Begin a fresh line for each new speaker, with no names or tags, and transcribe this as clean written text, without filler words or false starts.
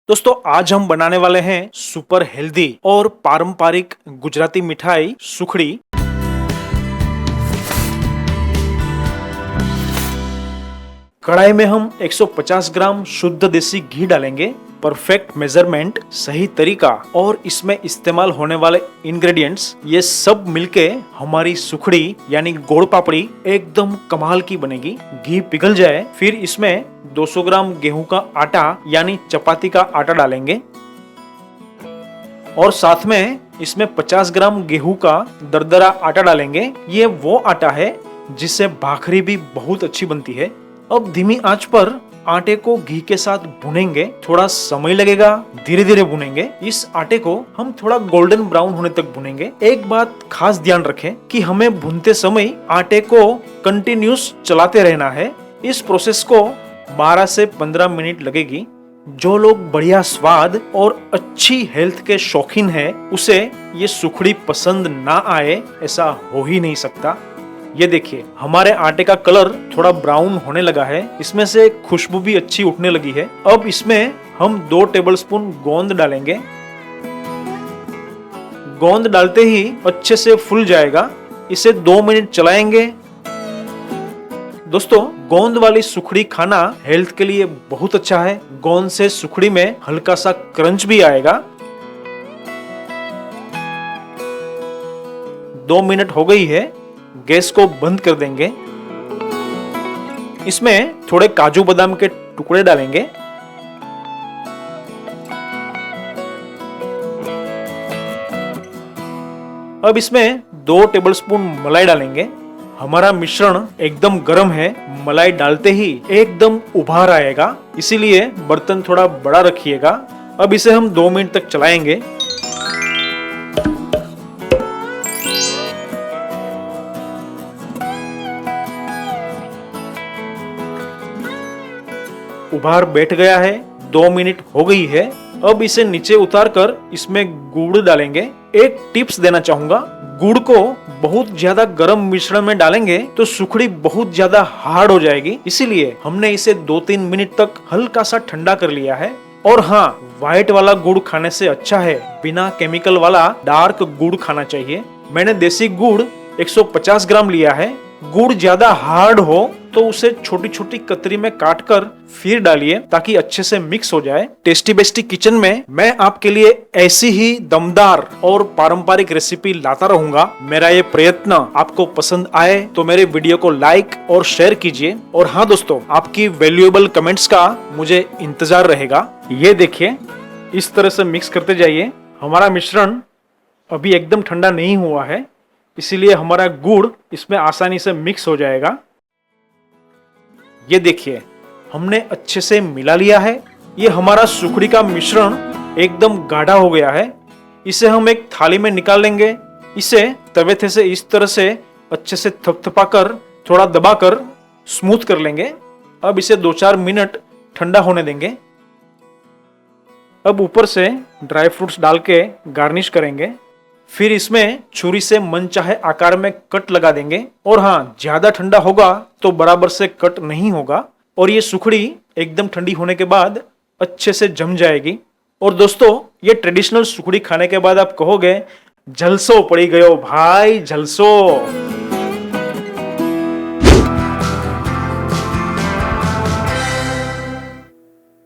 दोस्तों आज हम बनाने वाले हैं सुपर हेल्दी और पारंपरिक गुजराती मिठाई सुखड़ी। कढ़ाई में हम 150 ग्राम शुद्ध देसी घी डालेंगे। परफेक्ट मेजरमेंट, सही तरीका और इसमें इस्तेमाल होने वाले इंग्रेडिएंट्स ये सब मिलके हमारी सुखड़ी यानी गोड़ पापड़ी एकदम कमाल की बनेगी। घी पिघल जाए फिर इसमें 200 ग्राम गेहूं का आटा यानी चपाती का आटा डालेंगे और साथ में इसमें 50 ग्राम गेहूं का दरदरा आटा डालेंगे। ये वो आटा है जिससे भाखरी भी बहुत अच्छी बनती है। अब धीमी आंच पर आटे को घी के साथ भुनेंगे। थोड़ा समय लगेगा, धीरे धीरे भुनेंगे। इस आटे को हम थोड़ा गोल्डन ब्राउन होने तक भुनेंगे। एक बात खास ध्यान रखें कि हमें भुनते समय आटे को कंटिन्यूस चलाते रहना है। इस प्रोसेस को 12 से 15 मिनट लगेगी। जो लोग बढ़िया स्वाद और अच्छी हेल्थ के शौकीन हैं, उसे ये सुखड़ी पसंद ना आए ऐसा हो ही नहीं सकता। ये देखिए हमारे आटे का कलर थोड़ा ब्राउन होने लगा है, इसमें से खुशबू भी अच्छी उठने लगी है। अब इसमें हम 2 टेबलस्पून गोंद डालेंगे। गोंद डालते ही अच्छे से फूल जाएगा। इसे 2 मिनट चलाएंगे। दोस्तों गोंद वाली सुखड़ी खाना हेल्थ के लिए बहुत अच्छा है। गोंद से सुखड़ी में हल्का सा क्रंच भी आएगा। 2 मिनट हो गई है, गैस को बंद कर देंगे। इसमें थोड़े काजू बादाम के टुकड़े डालेंगे। अब इसमें 2 टेबलस्पून मलाई डालेंगे। हमारा मिश्रण एकदम गर्म है, मलाई डालते ही एकदम उभार आएगा, इसीलिए बर्तन थोड़ा बड़ा रखिएगा। अब इसे हम 2 मिनट तक चलाएंगे। उभार बैठ गया है, 2 मिनट हो गई है। अब इसे नीचे उतार कर इसमें गुड़ डालेंगे। एक टिप्स देना चाहूंगा, गुड़ को बहुत ज्यादा गर्म मिश्रण में डालेंगे तो सुखड़ी बहुत ज्यादा हार्ड हो जाएगी, इसीलिए हमने इसे 2-3 मिनट तक हल्का सा ठंडा कर लिया है। और हाँ, व्हाइट वाला गुड़ खाने से अच्छा है बिना केमिकल वाला डार्क गुड़ खाना चाहिए। मैंने देसी गुड़ 150 ग्राम लिया है। गुड़ ज्यादा हार्ड हो तो उसे छोटी छोटी कतरी में काट कर फिर डालिए ताकि अच्छे से मिक्स हो जाए। टेस्टी बेस्टी किचन में मैं आपके लिए ऐसी ही दमदार और पारंपरिक रेसिपी लाता रहूंगा। मेरा ये प्रयत्न आपको पसंद आए तो मेरे वीडियो को लाइक और शेयर कीजिए। और हाँ दोस्तों, आपकी वैल्यूएबल कमेंट्स का मुझे इंतजार रहेगा। ये देखिए इस तरह से मिक्स करते जाइए। हमारा मिश्रण अभी एकदम ठंडा नहीं हुआ है, इसीलिए हमारा गुड़ इसमें आसानी से मिक्स हो जाएगा। ये देखिए हमने अच्छे से मिला लिया है। ये हमारा सुखड़ी का मिश्रण एकदम गाढ़ा हो गया है। इसे हम एक थाली में निकाल लेंगे। इसे तवे से इस तरह से अच्छे से थपथपाकर थोड़ा दबाकर स्मूथ कर लेंगे। अब इसे 2-4 मिनट ठंडा होने देंगे। अब ऊपर से ड्राई फ्रूट्स डाल के गार्निश करेंगे। फिर इसमें छुरी से मनचाहे आकार में कट लगा देंगे। और हाँ, ज्यादा ठंडा होगा तो बराबर से कट नहीं होगा और ये सुखड़ी एकदम ठंडी होने के बाद अच्छे से जम जाएगी। और दोस्तों ये ट्रेडिशनल सुखड़ी खाने के बाद आप कहोगे, झलसो पड़ी गयो भाई, झलसो।